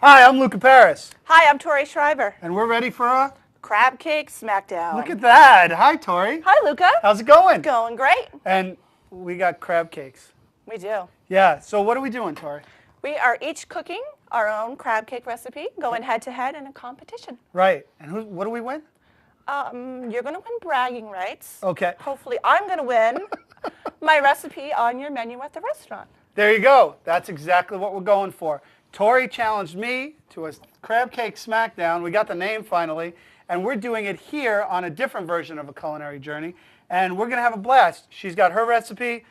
Hi, I'm Luca Paris. Hi, I'm Tori Shriver. And we're ready for a Crabcake Smackdown. look at that. Hi, Tori. Hi, Luca. How's it going? Going great. And we got crab cakes. We do. Yeah, so what are we doing, Tori? We are each cooking our own crab cake recipe, going head to head in a competition. Right. And what do we win? You're going to win bragging rights. Okay. Hopefully, I'm going to win my recipe on your menu at the restaurant. There you go. That's exactly what we're going for. Tori challenged me to a crab cake smackdown. We got the name finally. And we're doing it here on a different version of a culinary journey. And we're going to have a blast. She's got her recipe.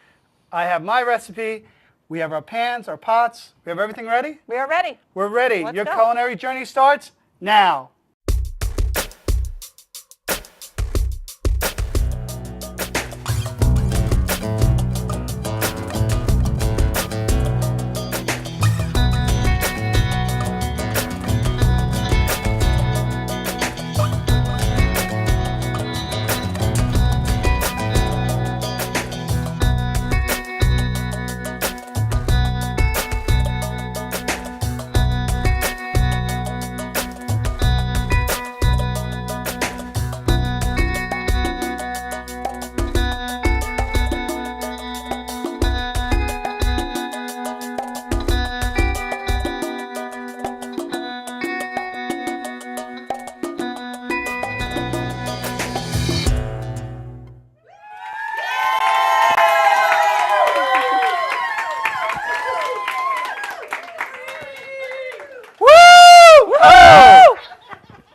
I have my recipe. We have our pans, our pots. We have everything ready? We are ready. We're ready. Let's Your go. culinary journey starts now.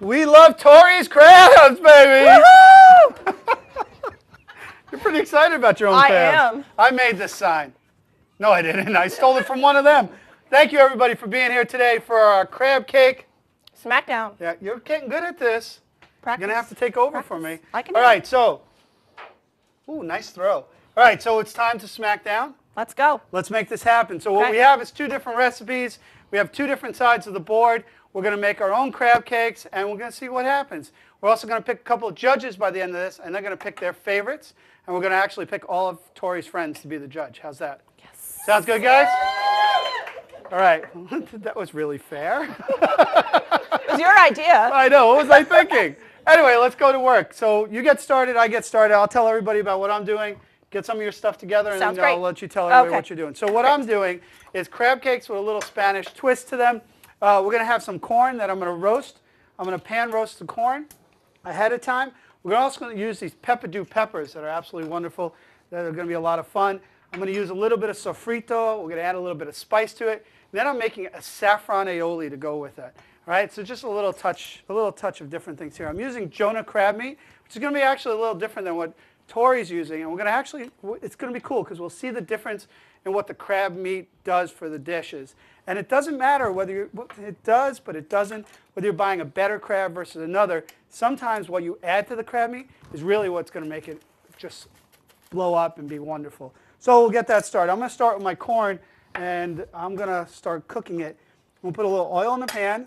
We love Tori's crabs, baby! You're pretty excited about your own crabs. am. I made this sign. No, I didn't. I stole it from one of them. Thank you, everybody, for being here today for our crab cake. Smackdown. Yeah, you're getting good at this. Practice. You're going to have to take over for me. I can All do it. right, so, ooh, nice throw. All right, so it's time to smack down. Let's go. Let's make this happen. So what Okay. we have is two different recipes. We have two different sides of the board. We're going to make our own crab cakes, and we're going to see what happens. We're also going to pick a couple of judges by the end of this, and they're going to pick their favorites. And we're going to actually pick all of Tori's friends to be the judge. How's that? Yes. Sounds good, guys? All right. That was really fair. It was your idea. I know. What was I thinking? Anyway, let's go to work. So you get started, I get started. I'll tell everybody about what I'm doing. Get some of your stuff together, and Sounds then I'll great. let you tell everybody Okay. what you're doing. So what I'm doing is crab cakes with a little Spanish twist to them. We're going to have some corn that I'm going to roast. I'm going to pan roast the corn ahead of time. We're also going to use these pepperdew peppers that are absolutely wonderful. That are going to be a lot of fun. I'm going to use a little bit of sofrito. We're going to add a little bit of spice to it. And then I'm making a saffron aioli to go with it. All right, so just a little touch of different things here. I'm using Jonah crab meat, which is going to be actually a little different than what Tori's using. And we're going to actually, it's going to be cool because we'll see the difference in what the crab meat does for the dishes. And it doesn't matter whether it does, but it doesn't, whether you're buying a better crab versus another. Sometimes what you add to the crab meat is really what's going to make it just blow up and be wonderful. So we'll get that started. I'm going to start with my corn, and I'm going to start cooking it. We'll put a little oil in the pan,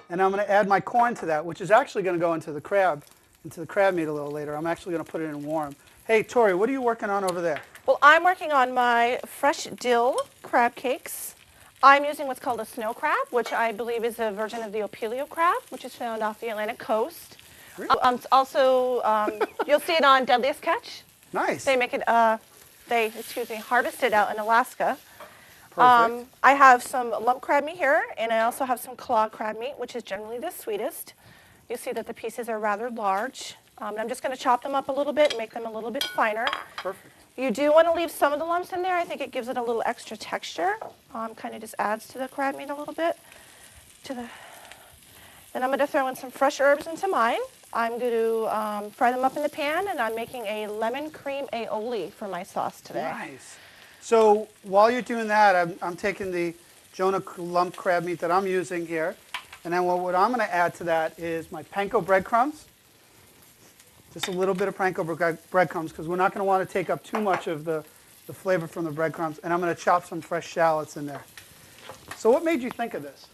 and I'm going to add my corn to that, which is actually going to go into the crab meat a little later. I'm actually going to put it in warm. Hey, Tori, what are you working on over there? Well, I'm working on my fresh dill crab cakes. I'm using what's called a snow crab, which I believe is a version of the opilio crab, which is found off the Atlantic coast. Really? You'll see it on Deadliest Catch. Nice. They make it, harvest it out in Alaska. Perfect. I have some lump crab meat here, and I also have some claw crab meat, which is generally the sweetest. You see that the pieces are rather large. I'm just going to chop them up a little bit and make them a little bit finer. Perfect. You do want to leave some of the lumps in there. I think it gives it a little extra texture. Kind of just adds to the crab meat a little bit. Then I'm going to throw in some fresh herbs into mine. I'm going to fry them up in the pan, and I'm making a lemon cream aioli for my sauce today. Nice. So while you're doing that, I'm taking the Jonah lump crab meat that I'm using here, and then what I'm going to add to that is my panko breadcrumbs. Just a little bit of panko breadcrumbs because we're not going to want to take up too much of the flavor from the breadcrumbs. And I'm going to chop some fresh shallots in there. So what made you think of this?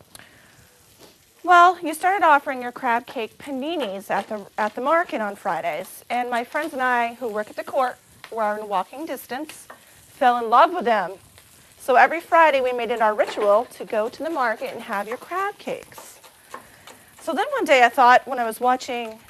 Well, you started offering your crab cake paninis at the market on Fridays. And my friends and I, who work at the court, who are in walking distance, fell in love with them. So every Friday we made it our ritual to go to the market and have your crab cakes. So then one day I thought, when I was watching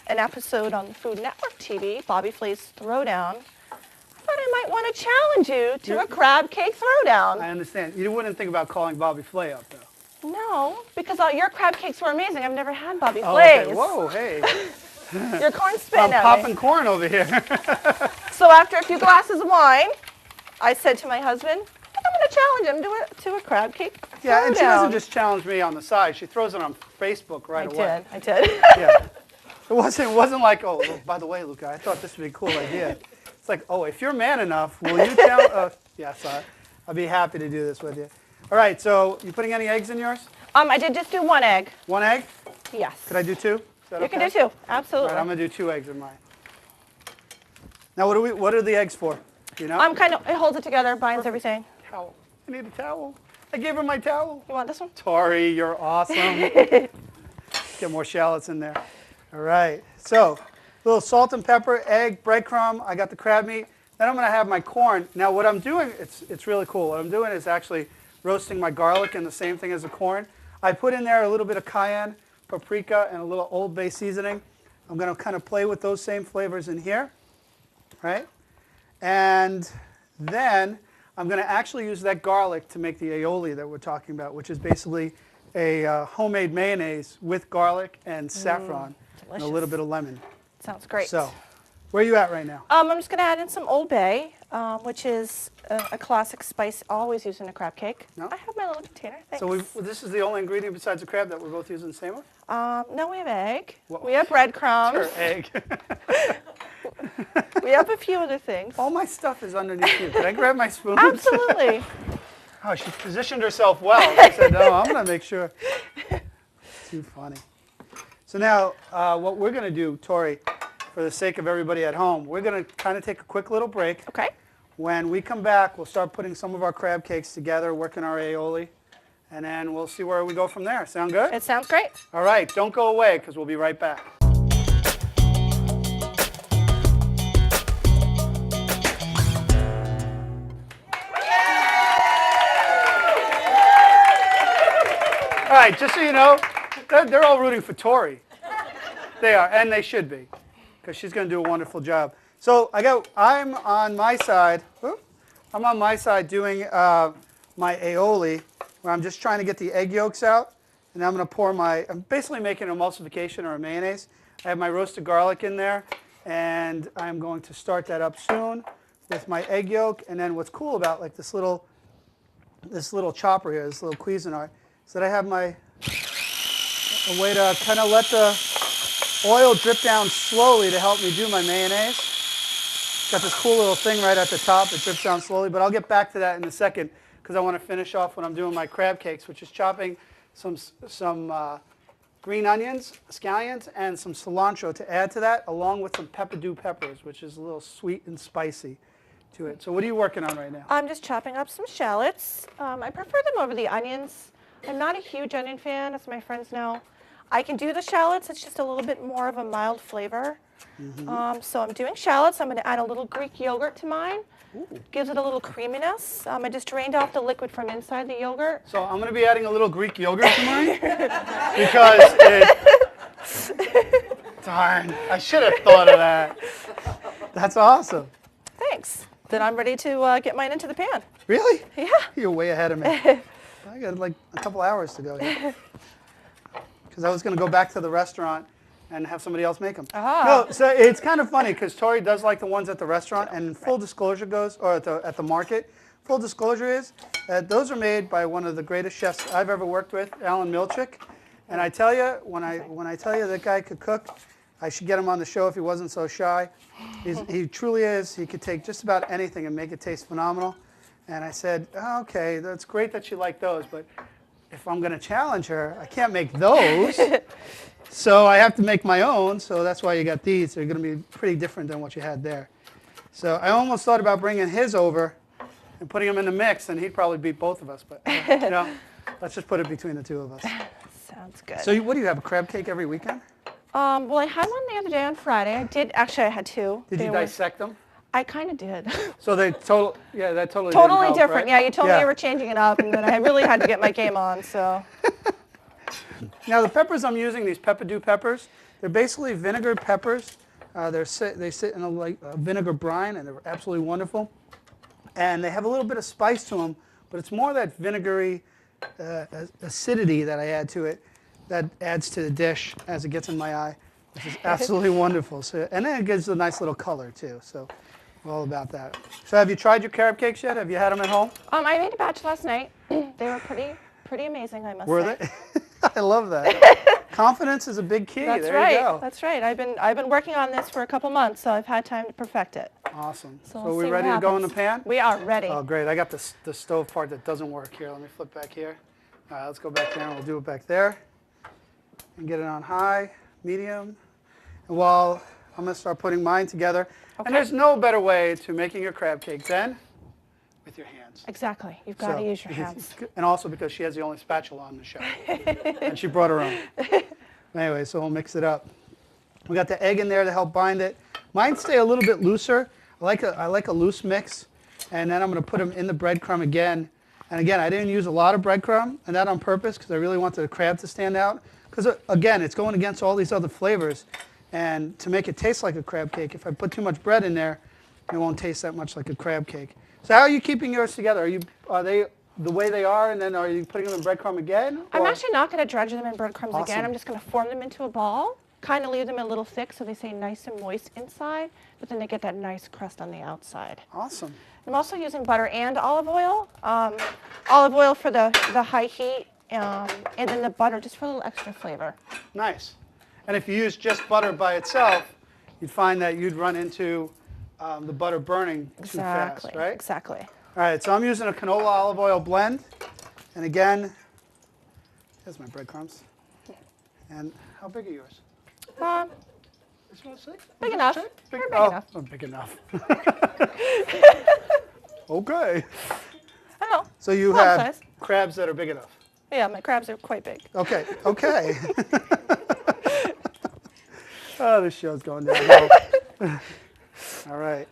an episode on the Food Network TV, Bobby Flay's Throwdown, I thought I might want to challenge you to a crab cake throwdown. I understand. You wouldn't think about calling Bobby Flay up, though. No, because your crab cakes were amazing. I've never had Bobby Oh, Flay's. okay. Whoa, hey. Your corn spitting I'm at popping me. corn over here. So after a few glasses of wine, I said to my husband, I'm going to challenge him to a crab cake Yeah, and she throwdown. doesn't just challenge me on the side. She throws it on Facebook right away. I did. Yeah. It wasn't like, oh, well, by the way, Luca, I thought this would be a cool idea. It's like, oh, if you're man enough, will you challenge? Yes, I'd be happy to do this with you. All right, so you putting any eggs in yours? I did just do one egg. One egg? Yes. Could I do two? Is that You can okay? do two. All Absolutely. right, I'm gonna do 2 eggs in mine. Now, what are the eggs for? You know? It holds it together, binds everything. Towel. I need a towel. I gave her my towel. You want this one? Tori, you're awesome. Get more shallots in there. All right. So, a little salt and pepper, egg, breadcrumb. I got the crab meat. Then I'm going to have my corn. Now, what I'm doing, it's really cool. What I'm doing is actually roasting my garlic in the same thing as the corn. I put in there a little bit of cayenne, paprika, and a little Old Bay seasoning. I'm going to kind of play with those same flavors in here, right? And then I'm going to actually use that garlic to make the aioli that we're talking about, which is basically a homemade mayonnaise with garlic and saffron and a little bit of lemon. Sounds great. So, where are you at right now? I'm just going to add in some Old Bay, which is a classic spice always used in a crab cake. No? I have my little container. Thanks. So this is the only ingredient besides the crab that we're both using the same one? No, we have egg. Whoa. We have breadcrumbs. Sure, egg. We have a few other things. All my stuff is underneath you. Can I grab my spoon? Absolutely. Oh, she positioned herself well. She said, no, I'm going to make sure. Too funny. So now, what we're going to do, Tori, for the sake of everybody at home, we're going to kind of take a quick little break. Okay. When we come back, we'll start putting some of our crab cakes together, working our aioli, and then we'll see where we go from there. Sound good? It sounds great. All right, don't go away because we'll be right back. All right, just so you know, they're all rooting for Tori. They are, and they should be, because she's going to do a wonderful job. So I'm on my side. I'm on my side doing my aioli, where I'm just trying to get the egg yolks out, and I'm going to pour I'm basically making an emulsification or a mayonnaise. I have my roasted garlic in there, and I'm going to start that up soon with my egg yolk. And then what's cool about like this little chopper here, this little Cuisinart, is that I have a way to kind of let the oil drip down slowly to help me do my mayonnaise. Got this cool little thing right at the top. It drips down slowly, but I'll get back to that in a second because I want to finish off when I'm doing my crab cakes, which is chopping some green onions, scallions, and some cilantro to add to that, along with some pepperdew peppers, which is a little sweet and spicy to it. So what are you working on right now? I'm just chopping up some shallots. I prefer them over the onions. I'm not a huge onion fan, as my friends know. I can do the shallots. It's just a little bit more of a mild flavor. So I'm doing shallots. I'm going to add a little Greek yogurt to mine. Ooh. Gives it a little creaminess. I just drained off the liquid from inside the yogurt. So I'm going to be adding a little Greek yogurt to mine because darn, I should have thought of that. That's awesome. Thanks. Then I'm ready to get mine into the pan. Really? Yeah. You're way ahead of me. I got like a couple hours to go here. Because I was going to go back to the restaurant and have somebody else make them. No, so it's kind of funny because Tori does like the ones at the restaurant, and full disclosure or at the market, full disclosure is that those are made by one of the greatest chefs I've ever worked with, Alan Milchick. And I tell you, when I tell you that guy could cook, I should get him on the show if he wasn't so shy. He truly is. He could take just about anything and make it taste phenomenal. And I said, oh, okay, that's great that you like those, but if I'm going to challenge her, I can't make those. So I have to make my own, so that's why you got these. They're going to be pretty different than what you had there. So I almost thought about bringing his over and putting them in the mix, and he'd probably beat both of us. But, you know, let's just put it between the two of us. Sounds good. So what do you have, a crab cake every weekend? Well, I had one the other day on Friday. I had two. Did you dissect them? I kind of did. So they that totally didn't Totally help, different. right? Yeah, you told me you were changing it up, and then I really had to get my game on. So. Now the peppers I'm using, these Peppadew peppers, they're basically vinegar peppers. They sit in a vinegar brine, and they're absolutely wonderful. And they have a little bit of spice to them, but it's more that vinegary acidity that I add to it that adds to the dish as it gets in my eye, which is absolutely wonderful. So, and then it gives a nice little color too. So we're all about that. So have you tried your crab cakes yet? Have you had them at home? I made a batch last night. They were pretty amazing, I must say. Were they? I love that. Confidence is a big key. That's there right. you go. That's right. I've been working on this for a couple months, so I've had time to perfect it. Awesome. So So we'll are we see what ready to go in the happens. pan? We are ready. Oh, great. I got the stove part that doesn't work here. Let me flip back here. All right, let's go back there, and we'll do it back there. And get it on high, medium. And while I'm going to start putting mine together. Okay. And there's no better way to making your crab cake than with your hands. Exactly. You've got to use your hands. And also because she has the only spatula on the show. And she brought her own. Anyway, so we'll mix it up. We got the egg in there to help bind it. Mine stay a little bit looser. I like a loose mix. And then I'm going to put them in the breadcrumb again. And again, I didn't use a lot of breadcrumb, and that on purpose because I really wanted the crab to stand out. Because again, it's going against all these other flavors. And to make it taste like a crab cake, if I put too much bread in there, it won't taste that much like a crab cake. So how are you keeping yours together? Are they the way they are, and then are you putting them in breadcrumb again? I'm actually not going to dredge them in breadcrumbs Awesome. again. I'm just going to form them into a ball, kind of leave them a little thick so they stay nice and moist inside, but then they get that nice crust on the outside. Awesome. I'm also using butter and olive oil. Olive oil for the high heat, and then the butter just for a little extra flavor. Nice. And if you use just butter by itself, you'd find that you'd run into the butter burning too fast, right? Exactly. All right, so I'm using a canola olive oil blend. And again, here's my breadcrumbs. And how big are yours? Just want to see? Big enough. Check? They're big oh, enough. oh, big enough. Okay. I know. So you Small have size. crabs that are big enough. Yeah, my crabs are quite big. Okay, okay. Oh, this show's going downhill. All right.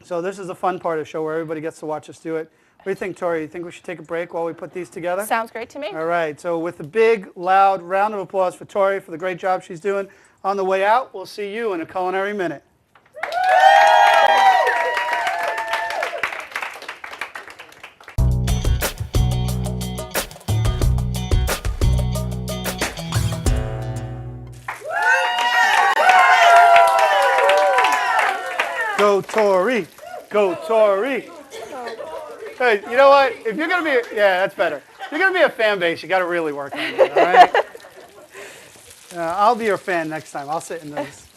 So this is the fun part of the show where everybody gets to watch us do it. What do you think, Tori? You think we should take a break while we put these together? Sounds great to me. All right. So with a big, loud round of applause for Tori for the great job she's doing. On the way out, we'll see you in a culinary minute. Go Tori! Go Tori! Hey, you know what? If you're gonna be, yeah, that's better. If you're gonna be a fan base, you got to really work on it. All right? I'll be your fan next time. I'll sit in those.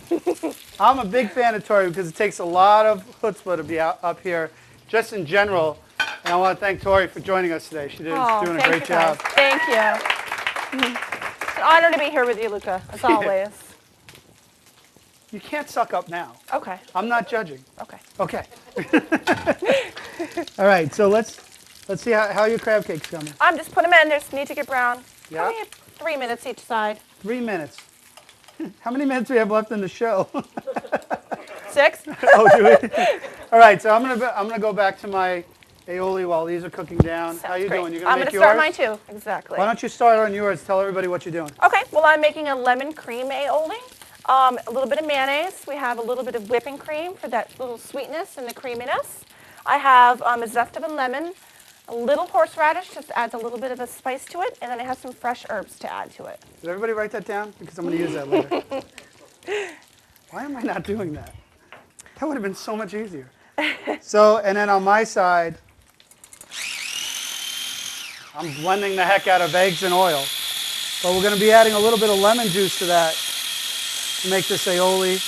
I'm a big fan of Tori because it takes a lot of chutzpah to be up here, just in general. And I want to thank Tori for joining us today. She's doing a great job. Thank you. It's an honor to be here with you, Luca, as always. You can't suck up now. Okay. I'm not judging. Okay. Okay. All right. So let's see how your crab cake's coming. Just put them in. They just need to get brown. Yeah. Probably 3 minutes each side. 3 minutes. How many minutes do we have left in the show? 6. Oh, do we? All right. So I'm gonna go back to my aioli while these are cooking down. How you doing? You gonna I'm make going to start yours? mine too. Exactly. Why don't you start on yours? Tell everybody what you're doing. Okay. Well, I'm making a lemon cream aioli. A little bit of mayonnaise. We have a little bit of whipping cream for that little sweetness and the creaminess. I have a zest of a lemon, a little horseradish, just adds a little bit of a spice to it, and then I have some fresh herbs to add to it. Did everybody write that down? Because I'm going to use that later. Why am I not doing that? That would have been so much easier. So, and then on my side, I'm blending the heck out of eggs and oil. But we're going to be adding a little bit of lemon juice to that to make this aioli.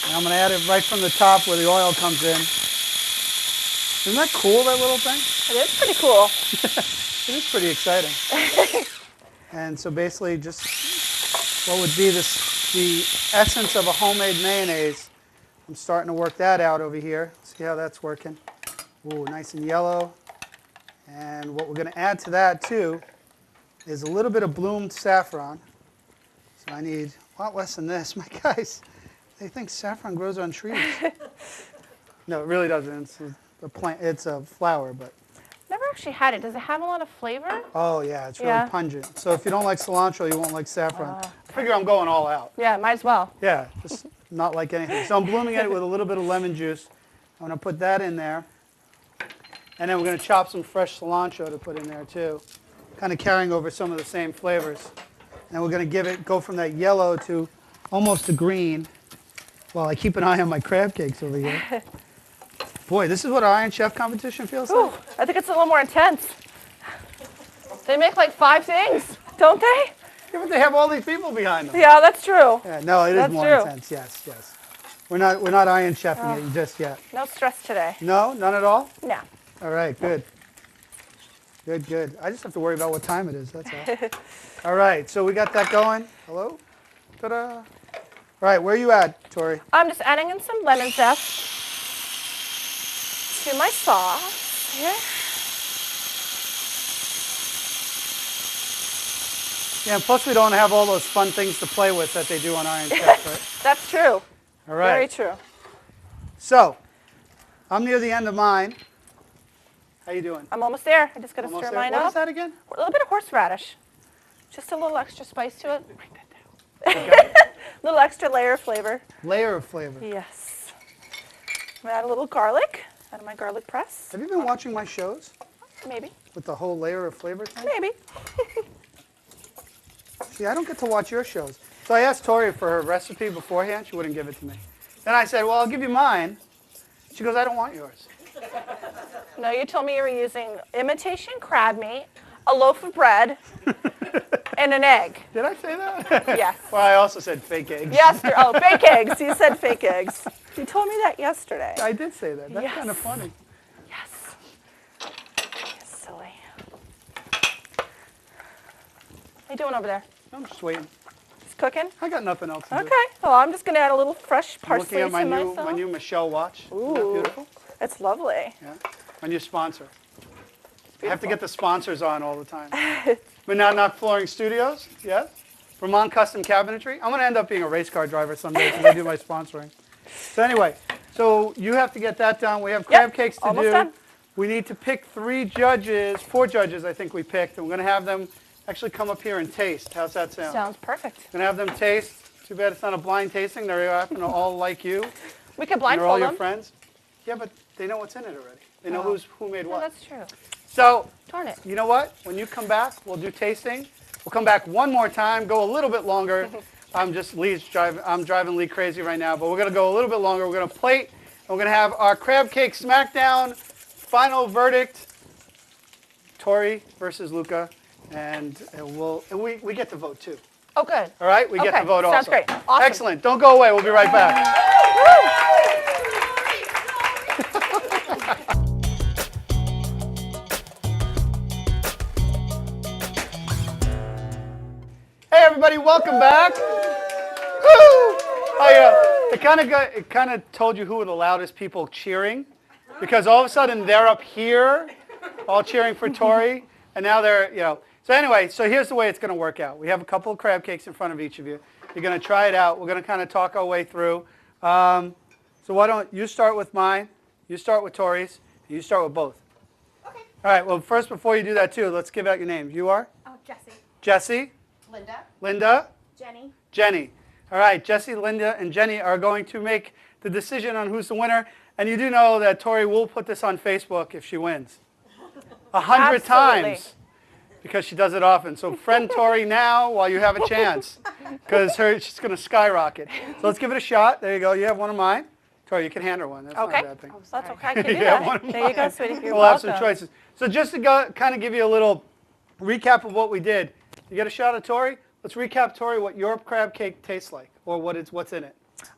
And I'm going to add it right from the top where the oil comes in. Isn't that cool, that little thing? It is pretty cool. It is pretty exciting. And so basically just what would be the essence of a homemade mayonnaise. I'm starting to work that out over here. See how that's working. Ooh, nice and yellow. And what we're going to add to that too is a little bit of bloomed saffron. So I need a lot less than this. My guys, They think saffron grows on trees. No, it really doesn't. It's a plant. It's a flower, but. Never actually had it. Does it have a lot of flavor? Oh yeah, it's really Yeah. pungent. So if you don't like cilantro, you won't like saffron. I figure I'm going all out. Yeah, might as well. Yeah, just not like anything. So I'm blooming it with a little bit of lemon juice. I'm going to put that in there. And then we're going to chop some fresh cilantro to put in there too, kind of carrying over some of the same flavors. And we're going to go from that yellow to almost a green while I keep an eye on my crab cakes over here. Boy, this is what our Iron Chef competition feels Ooh, like. I think it's a little more intense. They make like 5 things, don't they? Yeah, but they have all these people behind them. Yeah, that's true. Yeah, no, it is That's more true. intense. Yes, yes. We're not Iron Chefing it just yet. No stress today. No, none at all. No. All right, good. Good, good. I just have to worry about what time it is, that's all. All right, so we got that going. Hello? Ta-da. All right, where are you at, Tori? I'm just adding in some lemon zest to my sauce here. Yeah, and plus we don't have all those fun things to play with that they do on Iron Chef, right? That's true. All right. Very true. So, I'm near the end of mine. How you doing? I'm almost there. I just got to Almost stir there. mine What up. is that again? A little bit of horseradish. Just a little extra spice to it. Write that down. Okay. A little extra layer of flavor. Layer of flavor. Yes. I'm gonna add a little garlic out of my garlic press. Have you been watching my shows Maybe. with the whole layer of flavor thing? Maybe. See, I don't get to watch your shows. So I asked Tori for her recipe beforehand. She wouldn't give it to me. Then I said, well, I'll give you mine. She goes, I don't want yours. No, you told me you were using imitation crab meat, a loaf of bread, and an egg. Did I say that? Yes. Well, I also said fake eggs. Yesterday. Oh, fake eggs. You said fake eggs. You told me that yesterday. I did say that. That's Yes. kind of funny. Yes. You're silly. How you doing over there? I'm just waiting. Just cooking? I got nothing else to do. Okay. Well, I'm just going to add a little fresh I'm parsley looking at to my new Michelle watch. Isn't that Ooh. beautiful? It's lovely. Yeah. My new sponsor. I have to get the sponsors on all the time. Monadnock Knock Flooring Studios, yes. Vermont Custom Cabinetry. I'm going to end up being a race car driver someday because I do my sponsoring. So anyway, so you have to get that done. We have crab cakes to almost do. done. We need to pick 4 judges I think we picked. And we're going to have them actually come up here and taste. How's that sound? Sounds perfect. Going to have them taste. Too bad it's not a blind tasting. They happen to all like you. We could They're all blindfold your them. friends. Yeah, but they know what's in it already. They know Oh. who made No, what. that's true. So, Darn it. you know what? When you come back, we'll do tasting. We'll come back one more time, go a little bit longer. I'm driving Lee crazy right now, but we're going to go a little bit longer. We're going to plate, and we're going to have our crab cake smackdown, final verdict, Tori versus Luca, and we get to vote too. Oh, good. All right? We get Okay, to vote also. sounds great. Awesome. Excellent. Don't go away. We'll be right back. Hey everybody, welcome back. Woo! It kind of told you who were the loudest people cheering, because all of a sudden they're up here, all cheering for Tori, and now they're. So anyway, so here's the way it's going to work out. We have a couple of crab cakes in front of each of you. You're going to try it out. We're going to kind of talk our way through. So why don't you start with mine, you start with Tori's, and you start with both. Okay. All right. Well, first before you do that too, let's give out your names. You are Oh, Jesse. Jesse. Linda. Linda, Jenny. Jenny. All right, Jesse, Linda, and Jenny are going to make the decision on who's the winner. And you do know that Tori will put this on Facebook if she wins. 100 Absolutely. times, because she does it often. So friend Tori now while you have a chance, because she's going to skyrocket. So let's give it a shot. There you go. You have one of mine. Tori, you can hand her one. That's Okay. not a bad thing. That's okay. I can do Yeah, that. one of There you go, mine. sweetie. You're We'll have welcome. some choices. So just to kind of give you a little recap of what we did. You get a shot of Tori? Let's recap, Tori, what your crab cake tastes like, or what's in it.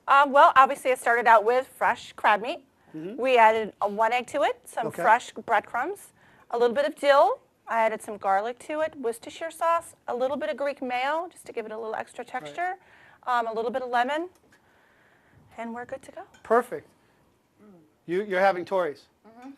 Well, obviously it started out with fresh crab meat. We added 1 egg to it, some Okay. fresh breadcrumbs, a little bit of dill. I added some garlic to it, Worcestershire sauce, a little bit of Greek mayo, just to give it a little extra texture, a little bit of lemon, and we're good to go. Perfect. You're having Tori's.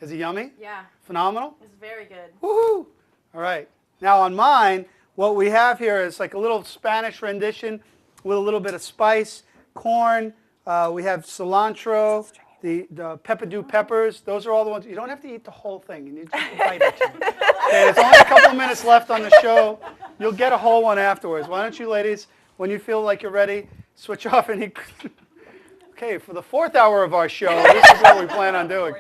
Is it yummy? Yeah, Phenomenal? it's very good. Woohoo! All right. Now on mine, what we have here is like a little Spanish rendition with a little bit of spice, corn, We have cilantro, the peppadew peppers. Those are all the ones. You don't have to eat the whole thing. You need to bite it. Okay, there's only a couple of minutes left on the show. You'll get a whole one afterwards. Why don't you ladies, when you feel like you're ready, switch off and eat. Okay, for the 4th hour of our show, this is what we plan on doing.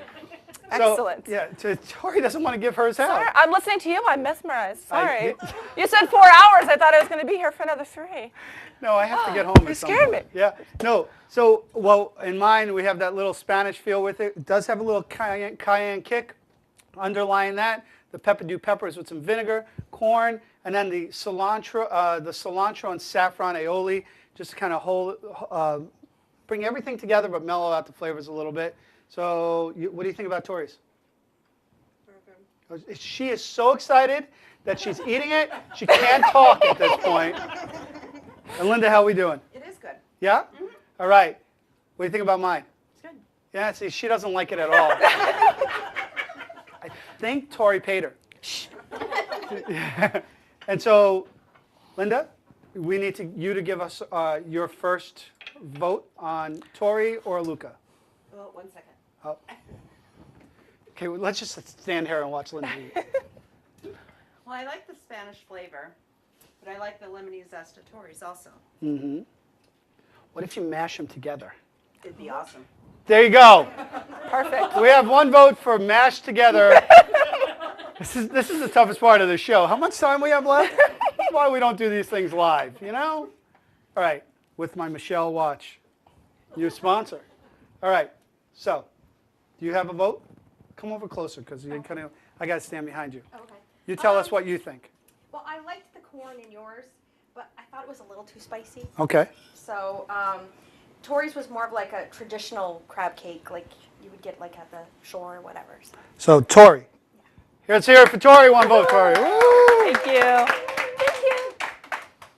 Excellent. So, yeah, Tori doesn't want to give hers out. Sorry, I'm listening to you. I'm mesmerized. Sorry. You said 4 hours. I thought I was going to be here for another 3. No, I have to get home. You scared me. Yeah. No. So, well, in mine, we have that little Spanish feel with it. It does have a little cayenne kick. Underlying that, the peppadew peppers with some vinegar, corn, and then the cilantro and saffron aioli, just to kind of bring everything together, but mellow out the flavors a little bit. So, what do you think about Tori's? Perfect. She is so excited that she's eating it. She can't talk at this point. And Linda, how are we doing? It is good. Yeah? Mm-hmm. All right. What do you think about mine? It's good. Yeah, see, she doesn't like it at all. I think Tori paid her. And so, Linda, we need you to give us your first vote on Tori or Luca. Well, 1 second. Oh. Okay, well, let's just stand here and watch Linda eat. Well, I like the Spanish flavor, but I like the lemony zest of Tori's also. Mm-hmm. What if you mash them together? It'd be awesome. There you go. Perfect. We have 1 vote for mashed together. This is the toughest part of the show. How much time we have left? That's why we don't do these things live, you know? All right, with my Michelle watch, new sponsor. All right, so do you have a vote? Come over closer because I got to stand behind you. Okay. You tell us what you think. Well, I liked the corn in yours, but I thought it was a little too spicy. Okay. So, Tori's was more of like a traditional crab cake, like you would get like at the shore or whatever. So Tori. Let's hear it for Tori. 1 vote, Tori. Woo! Thank you. Thank you.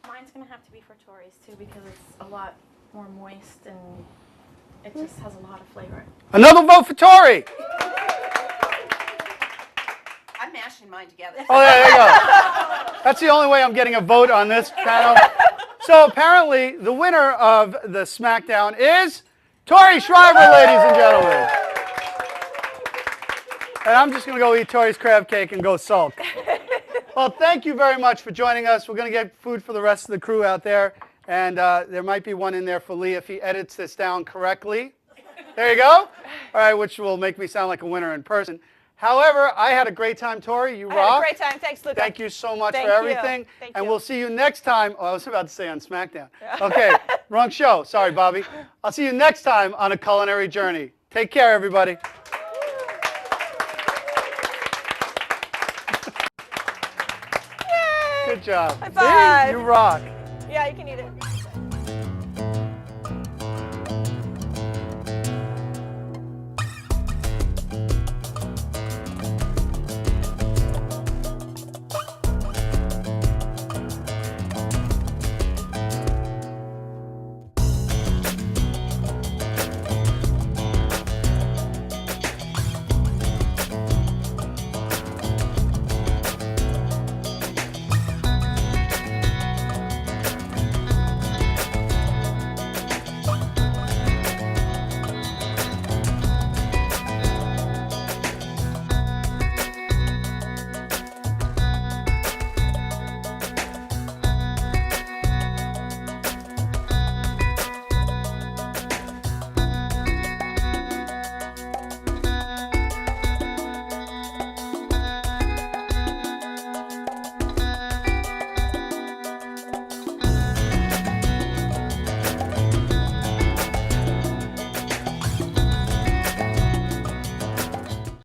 Mine's going to have to be for Tori's too because it's a lot more moist and it just has a lot of flavor. Another vote for Tori. I'm mashing mine together. Oh, yeah, there you go. That's the only way I'm getting a vote on this panel. So apparently, the winner of the Smackdown is Tori Shriver, ladies and gentlemen. And I'm just going to go eat Tori's crab cake and go sulk. Well, thank you very much for joining us. We're going to get food for the rest of the crew out there. And there might be one in there for Lee if he edits this down correctly. There you go. All right, which will make me sound like a winner in person. However, I had a great time, Tori. You rock. I had a great time. Thanks, Luca. Thank you so much Thank for you. everything. Thank And you. we'll see you next time. Oh, I was about to say on Smackdown. Okay, wrong show. Sorry, Bobby. I'll see you next time on A Culinary Journey. Take care, everybody. Yay. Good job. High five. See? You rock. Yeah, you can eat it.